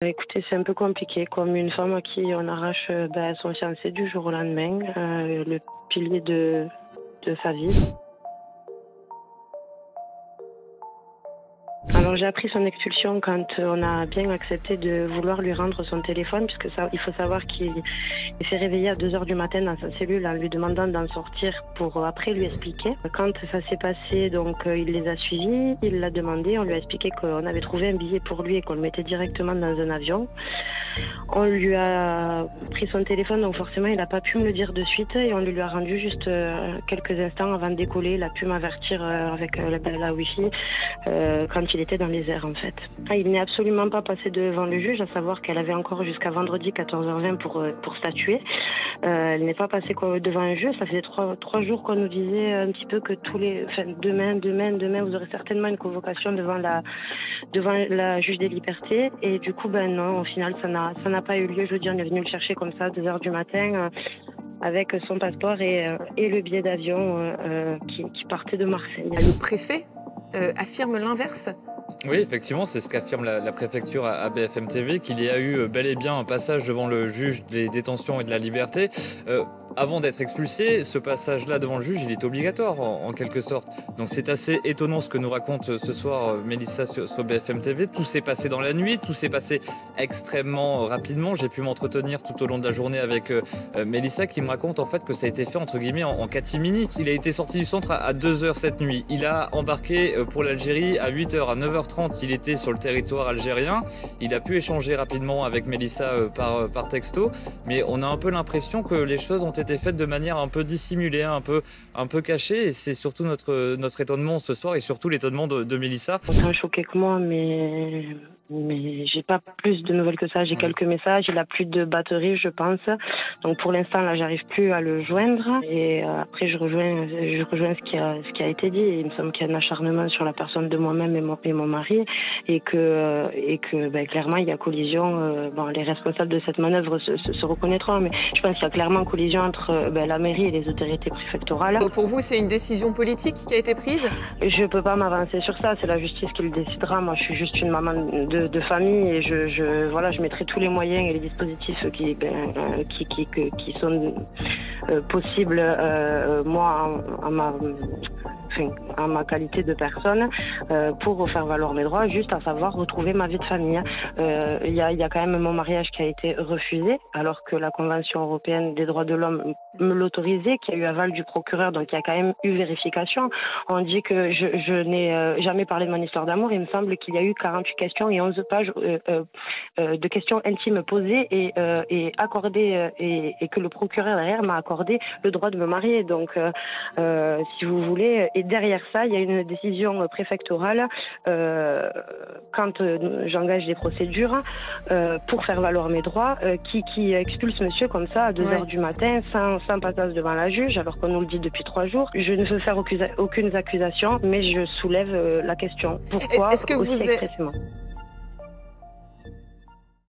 Écoutez, c'est un peu compliqué, comme une femme à qui on arrache son fiancé du jour au lendemain, le pilier de sa vie. Alors j'ai appris son expulsion quand on a bien accepté de vouloir lui rendre son téléphone, puisque ça, il faut savoir qu'il s'est réveillé à 2 heures du matin dans sa cellule en lui demandant d'en sortir pour après lui expliquer. Quand ça s'est passé, donc il les a suivis, il l'a demandé, on lui a expliqué qu'on avait trouvé un billet pour lui et qu'on le mettait directement dans un avion. On lui a pris son téléphone, donc forcément il n'a pas pu me le dire de suite et on lui a rendu juste quelques instants avant de décoller. Il a pu m'avertir avec la Wi-Fi quand il était dans les airs en fait. Il n'est absolument pas passé devant le juge, à savoir qu'elle avait encore jusqu'à vendredi 14h20 pour statuer. Elle n'est pas passée devant un juge. Ça faisait trois jours qu'on nous disait un petit peu que demain vous aurez certainement une convocation devant la juge des libertés. Et du coup non, au final ça n'a pas eu lieu. Je veux dire, on est venu le chercher comme ça à 2h du matin avec son passeport et le billet d'avion qui partait de Marseille. Le préfet affirme l'inverse. Oui, effectivement, c'est ce qu'affirme la préfecture à BFM TV, qu'il y a eu bel et bien un passage devant le juge des détentions et de la liberté. Avant d'être expulsé, ce passage-là devant le juge, il est obligatoire en quelque sorte. Donc c'est assez étonnant ce que nous raconte ce soir Mélissa sur BFM TV. Tout s'est passé dans la nuit, tout s'est passé extrêmement rapidement. J'ai pu m'entretenir tout au long de la journée avec Mélissa qui me raconte en fait que ça a été fait entre guillemets en catimini. Il a été sorti du centre à 2h cette nuit. Il a embarqué pour l'Algérie à 8h. À 9h30, il était sur le territoire algérien. Il a pu échanger rapidement avec Mélissa par texto. Mais on a un peu l'impression que les choses ont été faites de manière un peu dissimulée, un peu cachée, et c'est surtout notre étonnement ce soir et surtout l'étonnement de Mélissa. Autant choqué que moi, mais j'ai pas plus de nouvelles que ça. J'ai quelques messages, il a plus de batterie, je pense. Donc pour l'instant là, j'arrive plus à le joindre. Et après je rejoins ce qui a été dit. Il me semble qu'il y a un acharnement sur la personne de moi-même et mon mari, et que clairement il y a collision. Les responsables de cette manœuvre se reconnaîtront, mais je pense qu'il y a clairement collision entre la mairie et les autorités préfectorales. Pour vous, c'est une décision politique qui a été prise? Je peux pas m'avancer sur ça. C'est la justice qui le décidera. Moi, je suis juste une maman de famille et je mettrai tous les moyens et les dispositifs qui sont possibles moi en ma qualité de personne pour faire valoir mes droits, juste à savoir retrouver ma vie de famille. Il y a quand même mon mariage qui a été refusé alors que la Convention européenne des droits de l'homme me l'autorisait, qu'il y a eu aval du procureur, donc il y a quand même eu vérification. On dit que je n'ai jamais parlé de mon histoire d'amour. Il me semble qu'il y a eu 48 questions et 11 pages de questions intimes posées et accordées et que le procureur derrière m'a accordé le droit de me marier. Donc si vous voulez, et derrière ça il y a une décision préfectorale quand j'engage des procédures pour faire valoir mes droits qui expulse monsieur comme ça à 2h du matin sans passage devant la juge alors qu'on nous le dit depuis 3 jours. Je ne veux faire aucune accusation, mais je soulève la question. Pourquoi aussi expressément?